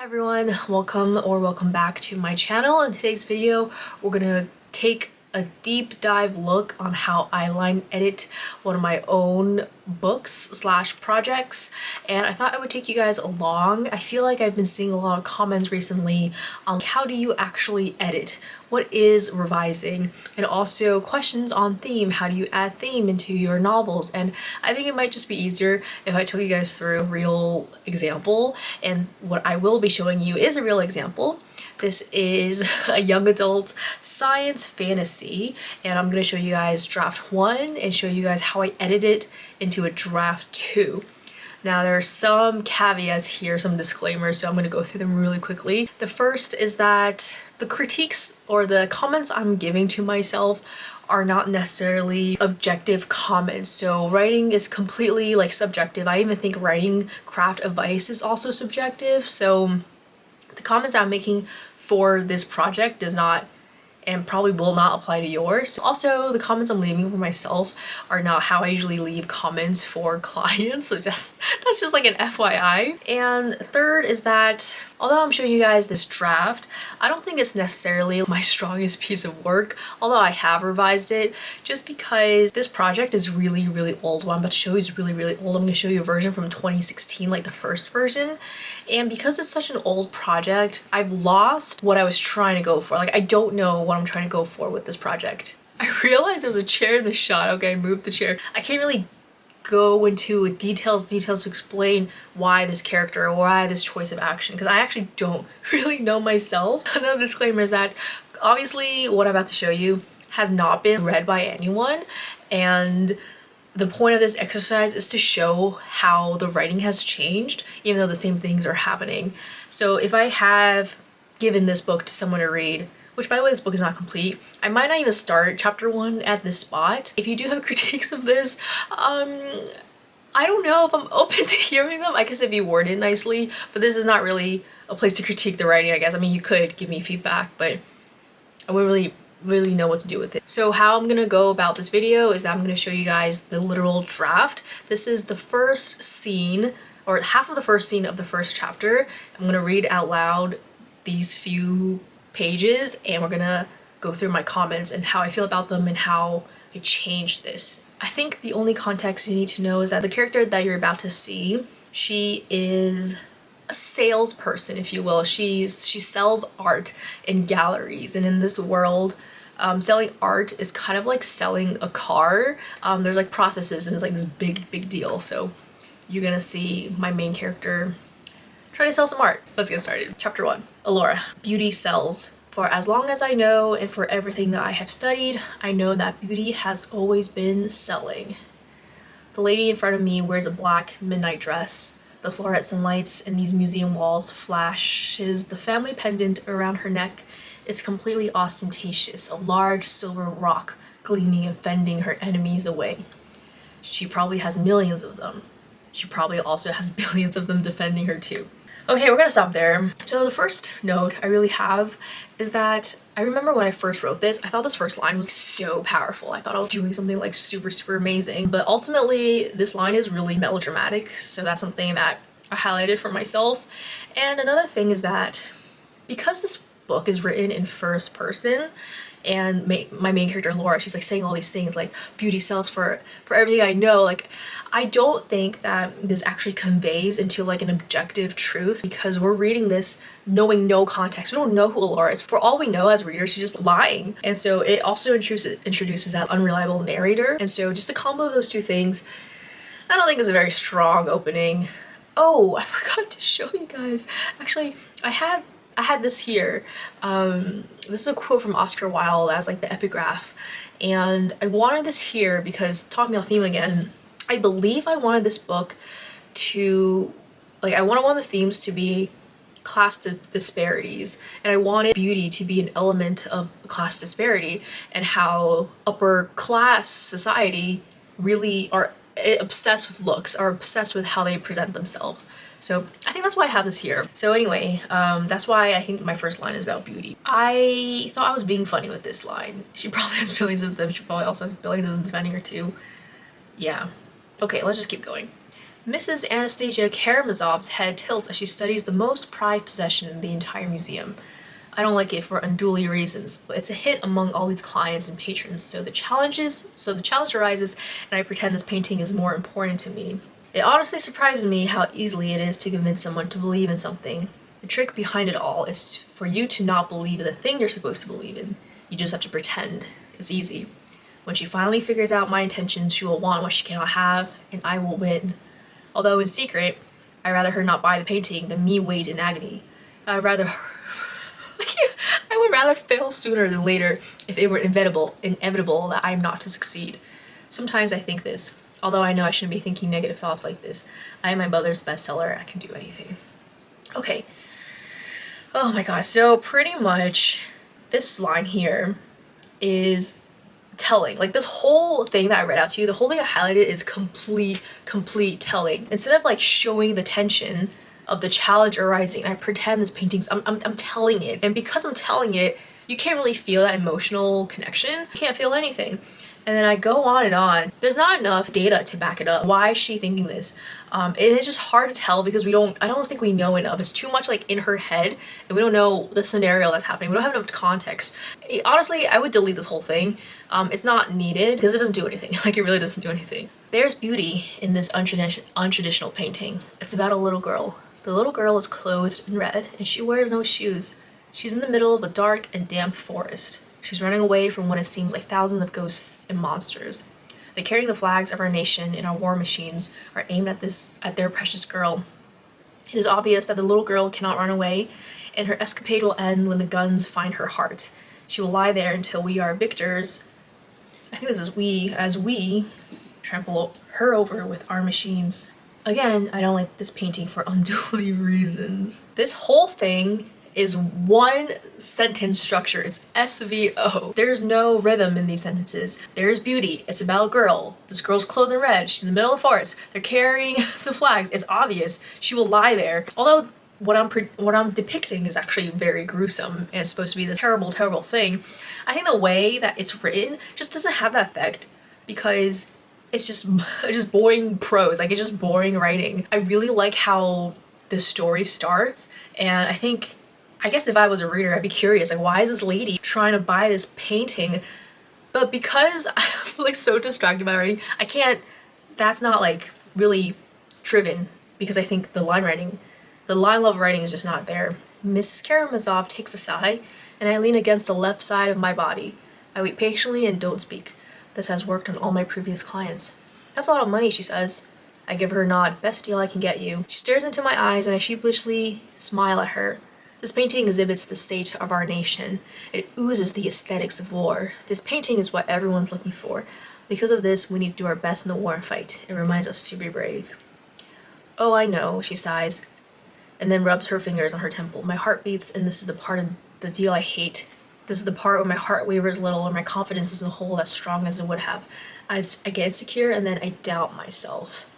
Hi everyone, welcome back to my channel. In today's video, we're gonna take a deep dive look on how I line edit one of my own books slash projects, and I thought I would take you guys along. I feel like I've been seeing a lot of comments recently on how do you actually edit, what is revising, and also questions on theme, how do you add theme into your novels. And I think it might just be easier if I took you guys through a real example, and what I will be showing you is a real example. This is a young adult science fantasy, and I'm going to show you guys draft 1 and show you guys how I edit it into a draft 2. Now there are some caveats here, some disclaimers, so I'm going to go through them really quickly. The first is that the critiques or the comments I'm giving to myself are not necessarily objective comments. So writing is completely subjective. I even think writing craft advice is also subjective. So the comments I'm making for this project does not and probably will not apply to yours. Also, the comments I'm leaving for myself are not how I usually leave comments for clients, so that's just like an FYI. And third is that although I'm showing you guys this draft, I don't think it's necessarily my strongest piece of work, although I have revised it, just because this project is really old. What I'm about to show you is really old. I'm going to show you a version from 2016, like the first version. And because it's such an old project, I've lost what I was trying to go for. I don't know what I'm trying to go for with this project. I realized there was a chair in the shot. Okay, I moved the chair. I can't really go into details to explain why this character or why this choice of action, because I actually don't really know myself. Another disclaimer is that obviously what I'm about to show you has not been read by anyone, and the point of this exercise is to show how the writing has changed, even though the same things are happening. So if I have given this book to someone to read, which by the way, this book is not complete, I might not even start chapter 1 at this spot. If you do have critiques of this, I don't know if I'm open to hearing them. I guess if you word it nicely, but this is not really a place to critique the writing, I guess. I mean, you could give me feedback, but I wouldn't really know what to do with it. So how I'm gonna go about this video is that I'm gonna show you guys the literal draft. This is the first scene, or half of the first scene of the first chapter. I'm gonna read out loud these few pages, and we're gonna go through my comments and how I feel about them and how I changed this. I think the only context you need to know is that the character that you're about to see, she is a salesperson, if you will. She sells art in galleries, and in this world, selling art is kind of like selling a car. There's like processes, and it's like this big deal. So you're gonna see my main character try to sell some art. Let's get started. Chapter 1. Alora. Beauty sells. For as long as I know, and for everything that I have studied, I know that beauty has always been selling. The lady in front of me wears a black midnight dress. The fluorescent lights in these museum walls flashes the family pendant around her neck is completely ostentatious, a large silver rock gleaming and fending her enemies away. She probably has millions of them. She probably also has billions of them defending her too. Okay, we're gonna stop there. So the first note I really have is that I remember when I first wrote this, I thought this first line was so powerful. I thought I was doing something like super amazing, but ultimately this line is really melodramatic, so that's something that I highlighted for myself. And another thing is that because this book is written in first person, and my main character Laura, she's like saying all these things like beauty sells for everything I know, I don't think that this actually conveys into like an objective truth, because we're reading this knowing no context. We don't know who Laura is. For all we know as readers, she's just lying. And so it also introduces that unreliable narrator. And so just the combo of those two things, I don't think is a very strong opening. Oh, I forgot to show you guys. Actually, I had this here. This is a quote from Oscar Wilde as like the epigraph, and I wanted this here because, talking about theme again, I believe I wanted this book to, I wanted one of the themes to be class disparities, and I wanted beauty to be an element of class disparity, and how upper class society really are obsessed with looks, are obsessed with how they present themselves. So I think that's why I have this here. So anyway, that's why I think my first line is about beauty. I thought I was being funny with this line. She probably has billions of them. She probably also has billions of them defending her too. Yeah. Okay, let's just keep going. Mrs. Anastasia Karamazov's head tilts as she studies the most prized possession in the entire museum. I don't like it for unduly reasons, but it's a hit among all these clients and patrons, so the challenge arises, and I pretend this painting is more important to me. It honestly surprises me how easily it is to convince someone to believe in something. The trick behind it all is for you to not believe in the thing you're supposed to believe in. You just have to pretend. It's easy. When she finally figures out my intentions, she will want what she cannot have, and I will win. Although in secret, I'd rather her not buy the painting than me wait in agony. I would rather fail sooner than later if it were inevitable that I am not to succeed. Sometimes I think this, although I know I shouldn't be thinking negative thoughts like this. I am my mother's bestseller, I can do anything. Okay. Oh my god, so pretty much this line here is telling. Like this whole thing that I read out to you, the whole thing I highlighted is complete telling. Instead of like showing the tension of the challenge arising, I pretend this painting's, I'm telling it. And because I'm telling it, you can't really feel that emotional connection. You can't feel anything. And then I go on and on. There's not enough data to back it up. Why is she thinking this? It is just hard to tell because I don't think we know enough. It's too much like in her head and we don't know the scenario that's happening. We don't have enough context. Honestly, I would delete this whole thing. It's not needed because it doesn't do anything. Like it really doesn't do anything. There's beauty in this untraditional painting. It's about a little girl. The little girl is clothed in red and she wears no shoes. She's in the middle of a dark and damp forest. She's running away from what it seems like thousands of ghosts and monsters. They carry the flags of our nation and our war machines are aimed at their precious girl. It is obvious that the little girl cannot run away and her escapade will end when the guns find her heart. She will lie there until we are victors. I think this is as we trample her over with our machines. Again, I don't like this painting for unduly reasons. This whole thing is one sentence structure. It's SVO. There's no rhythm in these sentences. There's beauty. It's about a girl. This girl's clothed in red. She's in the middle of the forest. They're carrying the flags. It's obvious. She will lie there. Although what I'm depicting is actually very gruesome and it's supposed to be this terrible thing. I think the way that it's written just doesn't have that effect because it's just boring prose. Like it's just boring writing. I really like how the story starts, and I guess if I was a reader, I'd be curious, like, why is this lady trying to buy this painting? But because I'm like so distracted by writing, I can't, that's not like really driven because I think the line level writing is just not there. Mrs. Karamazov takes a sigh and I lean against the left side of my body. I wait patiently and don't speak. This has worked on all my previous clients. That's a lot of money, she says. I give her a nod. Best deal I can get you. She stares into my eyes and I sheepishly smile at her. This painting exhibits the state of our nation. It oozes the aesthetics of war. This painting is what everyone's looking for. Because of this, we need to do our best in the war fight. It reminds us to be brave. Oh, I know, she sighs, and then rubs her fingers on her temple. My heart beats, and this is the part of the deal I hate. This is the part where my heart wavers a little and my confidence isn't hold as strong as it would have. I get insecure and then I doubt myself.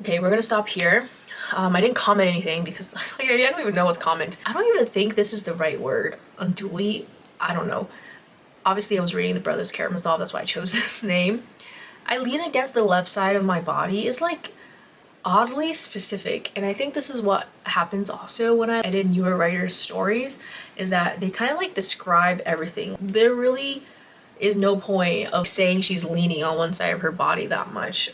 Okay, we're gonna stop here. I didn't comment anything because like, I don't even know what's comment. I don't even think this is the right word. Unduly, I don't know. Obviously I was reading the Brothers Karamazov, that's why I chose this name. I lean against the left side of my body is like oddly specific, and I think this is what happens also when I edit newer writers' stories, is that they kind of like describe everything. There really is no point of saying she's leaning on one side of her body that much,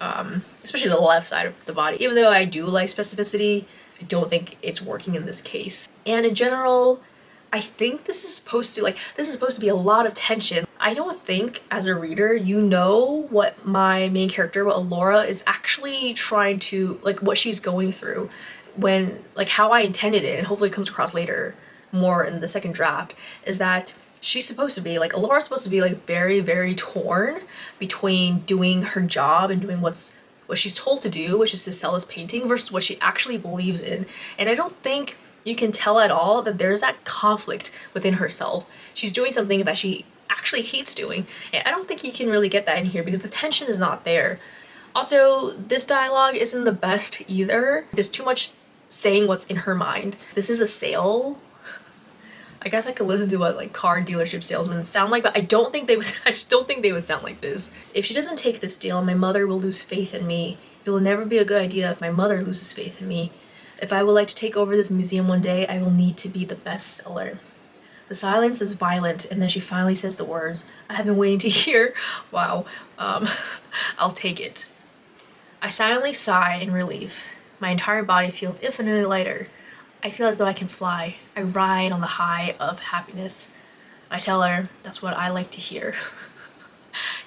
especially the left side of the body. Even though I do like specificity, I don't think it's working in this case. And in general, I think this is supposed to be a lot of tension. I don't think as a reader you know what my main character, what Alora, is actually trying to, like, what she's going through when, like, how I intended it, and hopefully it comes across later more in the second draft, is that she's supposed to be, like, Alora's supposed to be, like, very torn between doing her job and doing what she's told to do, which is to sell this painting, versus what she actually believes in. And I don't think you can tell at all that there's that conflict within herself. She's doing something that she actually hates doing, and I don't think you can really get that in here because the tension is not there. Also, this dialogue isn't the best either. There's too much saying what's in her mind. This is a sale. I guess I could listen to what like car dealership salesmen sound like, but I don't think they would. I just don't think they would sound like this. If she doesn't take this deal, my mother will lose faith in me It will never be a good idea if my mother loses faith in me. If I would like to take over this museum one day, I will need to be the best seller. The silence is violent, and then she finally says the words I have been waiting to hear. Wow. I'll take it. I silently sigh in relief. My entire body feels infinitely lighter. I feel as though I can fly. I ride on the high of happiness. I tell her, that's what I like to hear.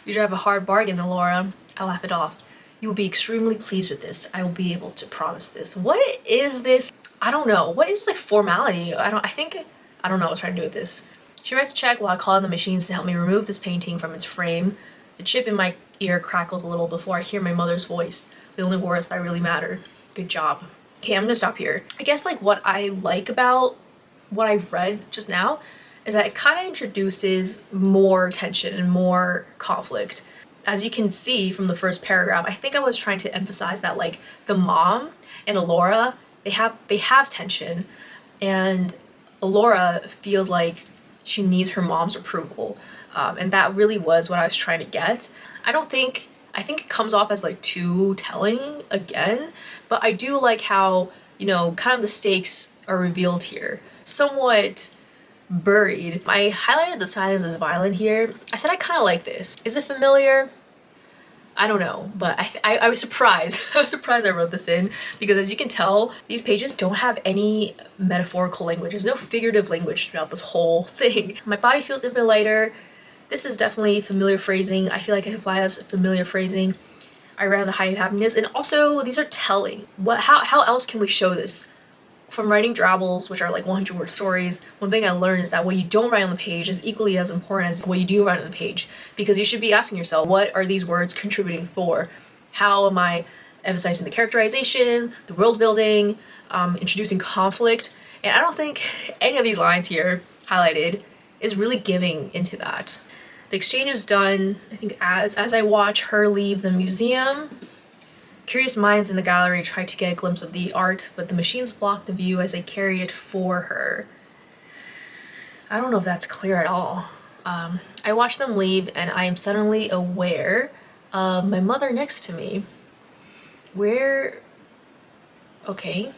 You drive a hard bargain, Laura. I laugh it off. You will be extremely pleased with this. I will be able to promise this. What is this? I don't know. What is like formality? I don't know what I'm trying to do with this. She writes a check while I call on the machines to help me remove this painting from its frame. The chip in my ear crackles a little before I hear my mother's voice. The only words that really matter. Good job. Okay, I'm gonna stop here. I guess like what I like about what I've read just now is that it kind of introduces more tension and more conflict. As you can see from the first paragraph, I think I was trying to emphasize that like the mom and Alora, they have tension, and Alora feels like she needs her mom's approval, and that really was what I was trying to get. I think it comes off as like too telling again, but I do like how, you know, kind of the stakes are revealed here, somewhat buried. I highlighted the silence as violent here. I said I kind of like this. Is it familiar? I don't know, but I was surprised. I was surprised I wrote this in, because as you can tell, these pages don't have any metaphorical language. There's no figurative language throughout this whole thing. My body feels a bit lighter. This is definitely familiar phrasing. I feel like I can fly as familiar phrasing. I ran the high of happiness, and also these are telling. How else can we show this? From writing drabbles, which are like 100-word stories, one thing I learned is that what you don't write on the page is equally as important as what you do write on the page, because you should be asking yourself, what are these words contributing for? How am I emphasizing the characterization, the world building, introducing conflict? And I don't think any of these lines here highlighted is really giving into that. The exchange is done, I think, as I watch her leave the museum. Curious minds in the gallery try to get a glimpse of the art, but the machines block the view as they carry it for her. I don't know if that's clear at all. I watch them leave, and I am suddenly aware of my mother next to me. Where... Okay.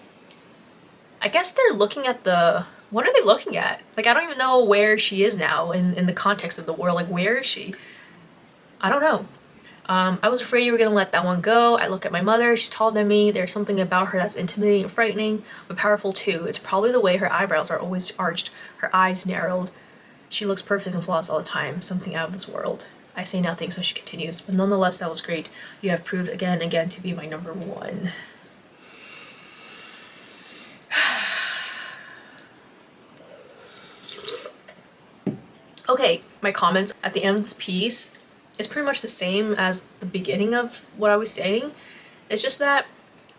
I guess they're looking at the... What are they looking at? Like, I don't even know where she is now in the context of the world. Like, where is she? I don't know. I was afraid you were gonna let that one go. I look at my mother, she's taller than me. There's something about her that's intimidating and frightening, but powerful too. It's probably the way her eyebrows are always arched, her eyes narrowed. She looks perfect and flawless all the time, something out of this world. I say nothing, so she continues, but nonetheless, that was great. You have proved again and again to be my number one. Okay, my comments at the end of this piece is pretty much the same as the beginning of what I was saying. It's just that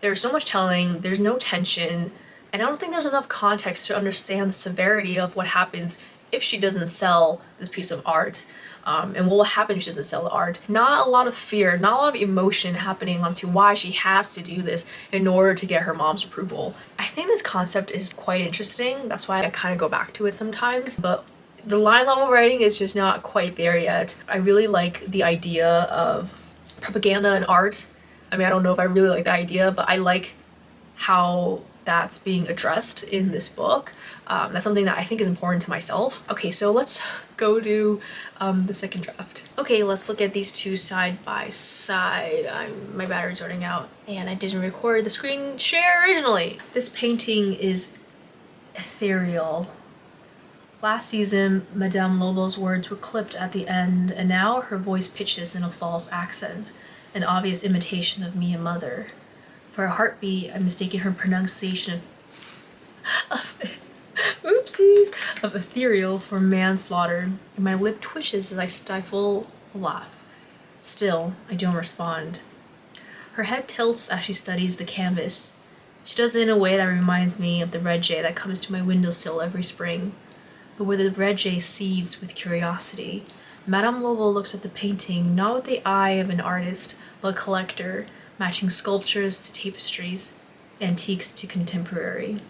there's so much telling, there's no tension, and I don't think there's enough context to understand the severity of what happens if she doesn't sell this piece of art, and what will happen if she doesn't sell the art. Not a lot of fear, not a lot of emotion happening onto why she has to do this in order to get her mom's approval. I think this concept is quite interesting, that's why I kind of go back to it sometimes, but the line level writing is just not quite there yet. I really like the idea of propaganda and art. I mean, I don't know if I really like the idea, but I like how that's being addressed in this book. That's something that I think is important to myself. Okay, so let's go to the second draft. Okay, let's look at these two side by side. My battery's running out, and I didn't record the screen share originally. This painting is ethereal. Last season, Madame Lobo's words were clipped at the end, and now her voice pitches in a false accent, an obvious imitation of me and mother. For a heartbeat, I'm mistaking her pronunciation of oopsies, of ethereal for manslaughter, and my lip twitches as I stifle a laugh. Still, I don't respond. Her head tilts as she studies the canvas. She does it in a way that reminds me of the red jay that comes to my windowsill every spring. But where the red jay seethes with curiosity, Madame Lobo looks at the painting not with the eye of an artist, but a collector, matching sculptures to tapestries, antiques to contemporary.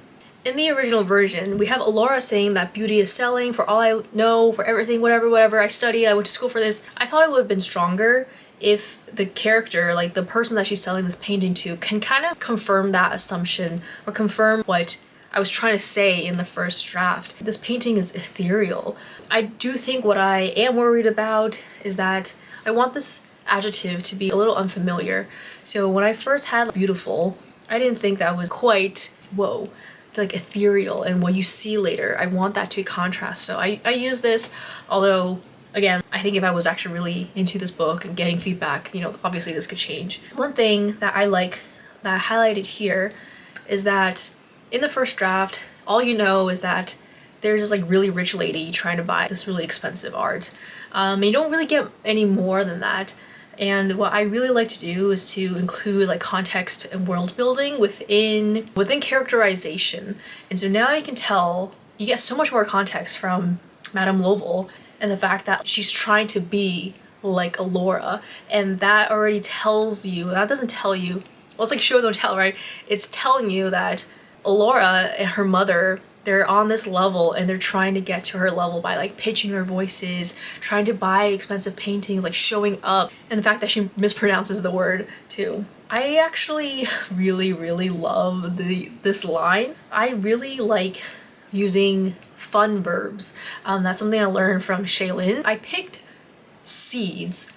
In the original version, we have Alora saying that beauty is selling, for all I know, for everything, whatever, I study, I went to school for this. I thought it would have been stronger if the character, like the person that she's selling this painting to, can kind of confirm that assumption or confirm what I was trying to say in the first draft. This painting is ethereal. I do think what I am worried about is that I want this adjective to be a little unfamiliar. So when I first had beautiful, I didn't think that was quite, whoa, like ethereal, and what you see later, I want that to contrast. So I use this, although again, I think if I was actually really into this book and getting feedback, you know, obviously this could change. One thing that I like that I highlighted here is that in the first draft, all you know is that there's this like really rich lady trying to buy this really expensive art. You don't really get any more than that. And what I really like to do is to include like context and world building within characterization. And so now you can tell, you get so much more context from Madame Lovell and the fact that she's trying to be like Alora. And that already tells you, that doesn't tell you, well, it's like show don't tell, right? It's telling you that Alora and her mother, they're on this level and they're trying to get to her level by like pitching their voices, trying to buy expensive paintings, like showing up, and the fact that she mispronounces the word too. I actually really love this line. I really like using fun verbs. That's something I learned from Shaylin. I picked seeds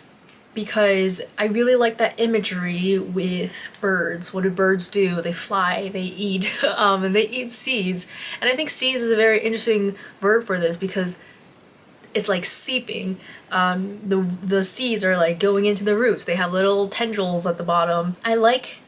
because I really like that imagery with birds. What do birds do? They fly, they eat, and they eat seeds. And I think seeds is a very interesting verb for this because it's like seeping. The seeds are like going into the roots. They have little tendrils at the bottom. I like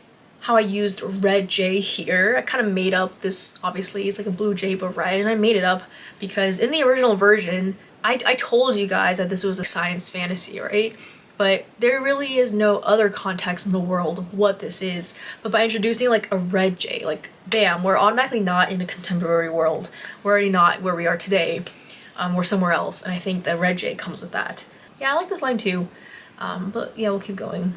how I used red jay here. I kind of made up this, obviously it's like a blue jay but red, and I made it up because in the original version, I told you guys that this was a science fantasy, right? But there really is no other context in the world of what this is. But by introducing like a red jay, like bam, we're automatically not in a contemporary world. We're already not where we are today. We're somewhere else, and I think the red jay comes with that. Yeah, I like this line too, but yeah, we'll keep going.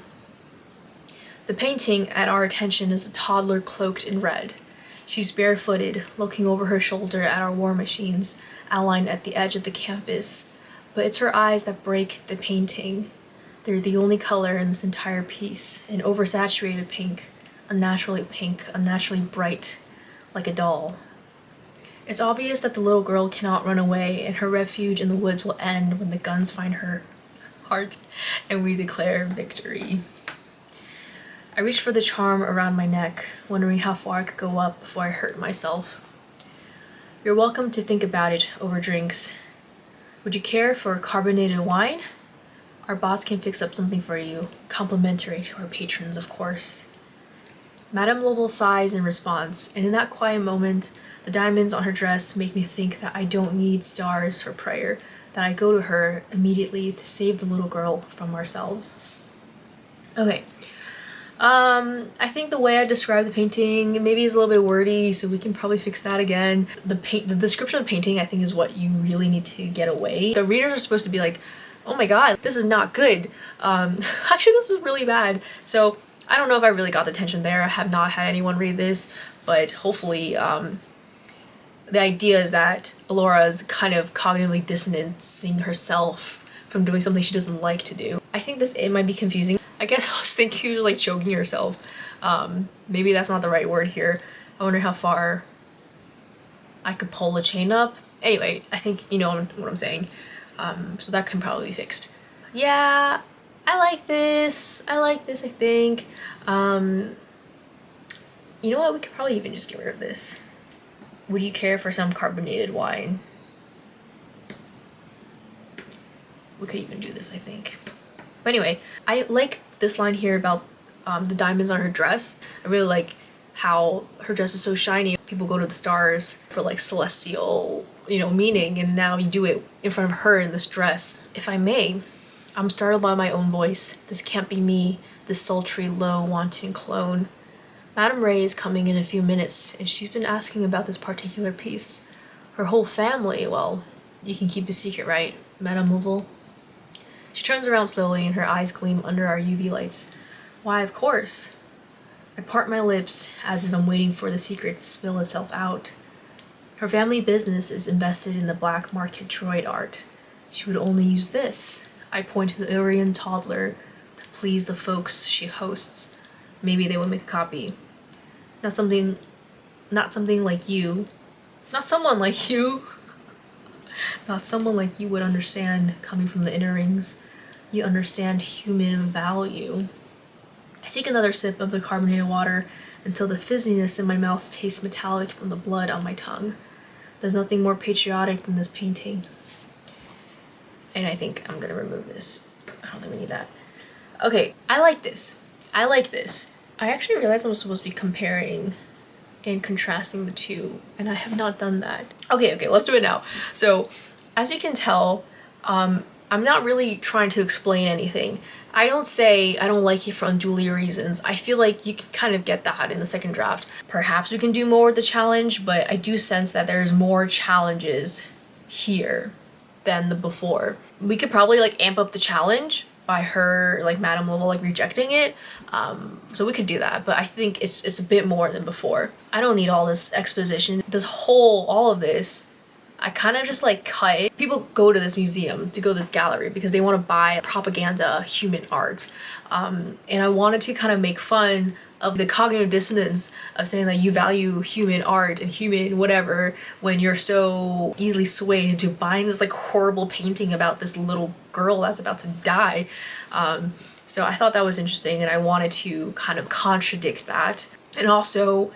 The painting at our attention is a toddler cloaked in red. She's barefooted, looking over her shoulder at our war machines outlined at the edge of the campus. But it's her eyes that break the painting. They're the only color in this entire piece, an oversaturated pink, unnaturally bright, like a doll. It's obvious that the little girl cannot run away, and her refuge in the woods will end when the guns find her heart and we declare victory. I reached for the charm around my neck, wondering how far I could go up before I hurt myself. You're welcome to think about it over drinks. Would you care for carbonated wine? Our bots can fix up something for you, complimentary to our patrons, of course. Madame Lovell sighs in response, and in that quiet moment, the diamonds on her dress make me think that I don't need stars for prayer, that I go to her immediately to save the little girl from ourselves. Okay. I think the way I describe the painting maybe is a little bit wordy, so we can probably fix that again. The description of the painting, I think, is what you really need to get away. The readers are supposed to be like, oh my god, this is not good. Actually, this is really bad. So I don't know if I really got the tension there. I have not had anyone read this, but hopefully the idea is that Alora is kind of cognitively distancing herself from doing something she doesn't like to do. I think it might be confusing. I guess I was thinking you're like choking yourself. Maybe that's not the right word here. I wonder how far I could pull the chain up. Anyway, I think you know what I'm saying. So that can probably be fixed. Yeah, I like this. I think. You know what? We could probably even just get rid of this. Would you care for some carbonated wine? We could even do this, I think. But anyway, I like this line here about the diamonds on her dress. I really like how her dress is so shiny. People go to the stars for like celestial, you know, meaning, and now you do it in front of her in this dress. If I may, I'm startled by my own voice. This can't be me, this sultry, low, wanton clone. Madame Ray is coming in a few minutes, and she's been asking about this particular piece. Her whole family, well, you can keep a secret, right, Madame Lovell? She turns around slowly, and her eyes gleam under our UV lights. Why, of course. I part my lips as if I'm waiting for the secret to spill itself out. Her family business is invested in the black market droid art. She would only use this. I point to the Urian toddler please the folks she hosts. Maybe they would make a copy. Not something like you. Not someone like you. Not someone like you would understand coming from the inner rings. You understand human value. I take another sip of the carbonated water until the fizziness in my mouth tastes metallic from the blood on my tongue. There's nothing more patriotic than this painting. And I think I'm gonna remove this. I don't think we need that. Okay, I like this. I like this. I actually realized I'm supposed to be comparing and contrasting the two, and I have not done that. Okay, let's do it now. So, as you can tell, I'm not really trying to explain anything. I don't say I don't like it for unduly reasons. I feel like you can kind of get that in the second draft. Perhaps we can do more with the challenge, but I do sense that there's more challenges here than the before. We could probably like amp up the challenge by her, like Madame Level, like rejecting it. So we could do that, but I think it's a bit more than before. I don't need all this exposition. All of this, I kind of just like cut. People go to this museum, to go to this gallery, because they want to buy propaganda human art. And I wanted to kind of make fun of the cognitive dissonance of saying that you value human art and human whatever when you're so easily swayed into buying this like horrible painting about this little girl that's about to die. So I thought that was interesting, and I wanted to kind of contradict that. And also,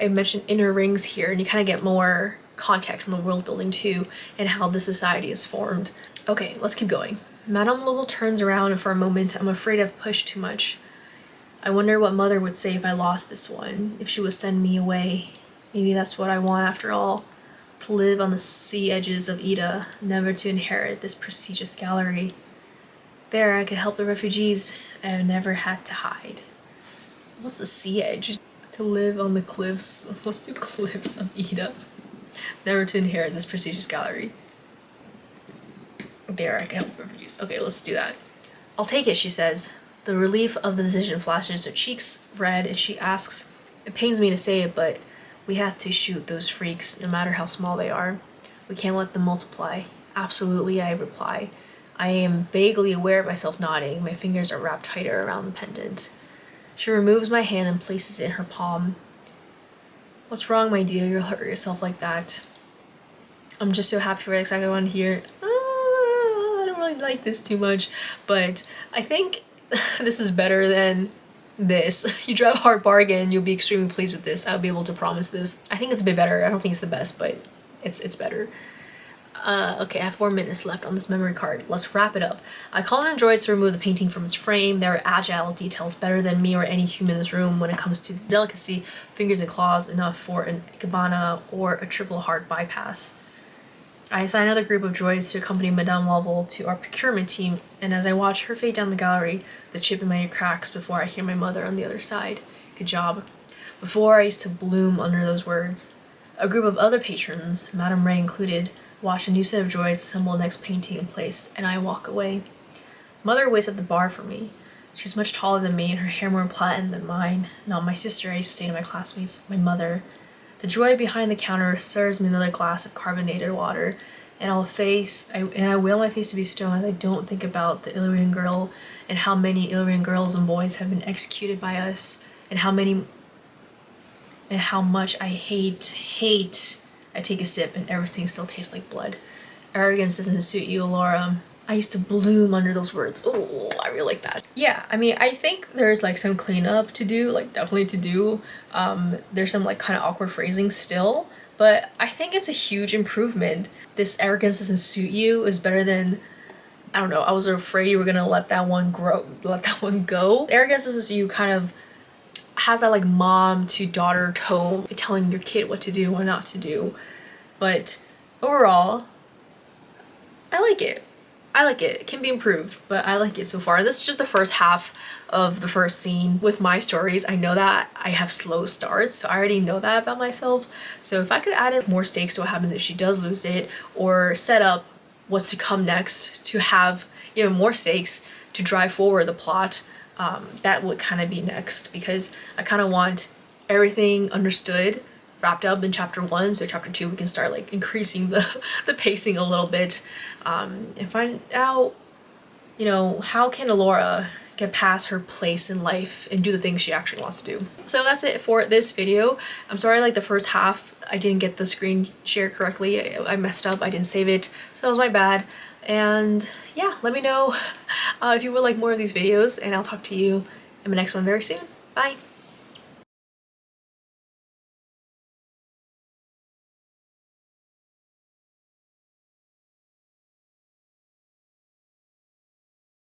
I mentioned inner rings here, and you kind of get more context in the world building too, and how the society is formed. Okay, let's keep going. Madame Level turns around, and for a moment, I'm afraid I've pushed too much. I wonder what Mother would say if I lost this one, if she would send me away. Maybe that's what I want after all. To live on the sea edges of Ida, never to inherit this prestigious gallery. There I could help the refugees I have never had to hide. What's the sea edge? To live on the cliffs. Let's do cliffs of Ida. Never to inherit this prestigious gallery. There I can help the refugees. Okay, let's do that. I'll take it, she says. The relief of the decision flashes her cheeks red, and she asks, it pains me to say it, but we have to shoot those freaks, no matter how small they are. We can't let them multiply. Absolutely, I reply. I am vaguely aware of myself nodding. My fingers are wrapped tighter around the pendant. She removes my hand and places it in her palm. What's wrong, my dear? You'll hurt yourself like that. I'm just so happy for exactly what I want to hear. I don't really like this too much, but I think this is better than this. You drive a hard bargain, you'll be extremely pleased with this. I'll be able to promise this. I think it's a bit better. I don't think it's the best, but it's better. Okay, I have 4 minutes left on this memory card. Let's wrap it up. I call in droids to remove the painting from its frame. There are agile details better than me or any human in this room when it comes to delicacy, fingers and claws enough for an ikebana or a triple heart bypass. I assign another group of droids to accompany Madame Level to our procurement team, and as I watch her fade down the gallery, the chip in my ear cracks before I hear my mother on the other side. Good job. Before, I used to bloom under those words. A group of other patrons, Madame Ray included, watch a new set of droids assemble the next painting in place, and I walk away. Mother waits at the bar for me. She's much taller than me and her hair more platinum than mine. Not my sister, I used to say to my classmates, my mother. The droid behind the counter serves me another glass of carbonated water, and I will my face to be stone as I don't think about the Illyrian girl and how many Illyrian girls and boys have been executed by us, and how much I hate. I take a sip and everything still tastes like blood. Arrogance doesn't suit you, Laura. I used to bloom under those words. Oh, I really like that. Yeah, I mean, I think there's like some cleanup to do, like definitely to do. There's some like kind of awkward phrasing still, but I think it's a huge improvement. This arrogance doesn't suit you is better than, I don't know, I was afraid you were gonna let that one go. Arrogance doesn't suit you kind of has that like mom to daughter tone, telling your kid what to do, what not to do. But overall, I like it. It can be improved, but I like it so far. This is just the first half of the first scene. With my stories, I know that I have slow starts, so I already know that about myself. So if I could add in more stakes to what happens if she does lose it, or set up what's to come next to have even more stakes to drive forward the plot, that would kind of be next, because I kind of want everything understood, wrapped up in chapter 1, so chapter 2 we can start like increasing the pacing a little bit, and find out, you know, how can Alora get past her place in life and do the things she actually wants to do. So that's it for this video. I'm sorry, like the first half I didn't get the screen share correctly. I messed up, I didn't save it, so that was my bad. And yeah, let me know if you would like more of these videos, and I'll talk to you in my next one very soon. Bye!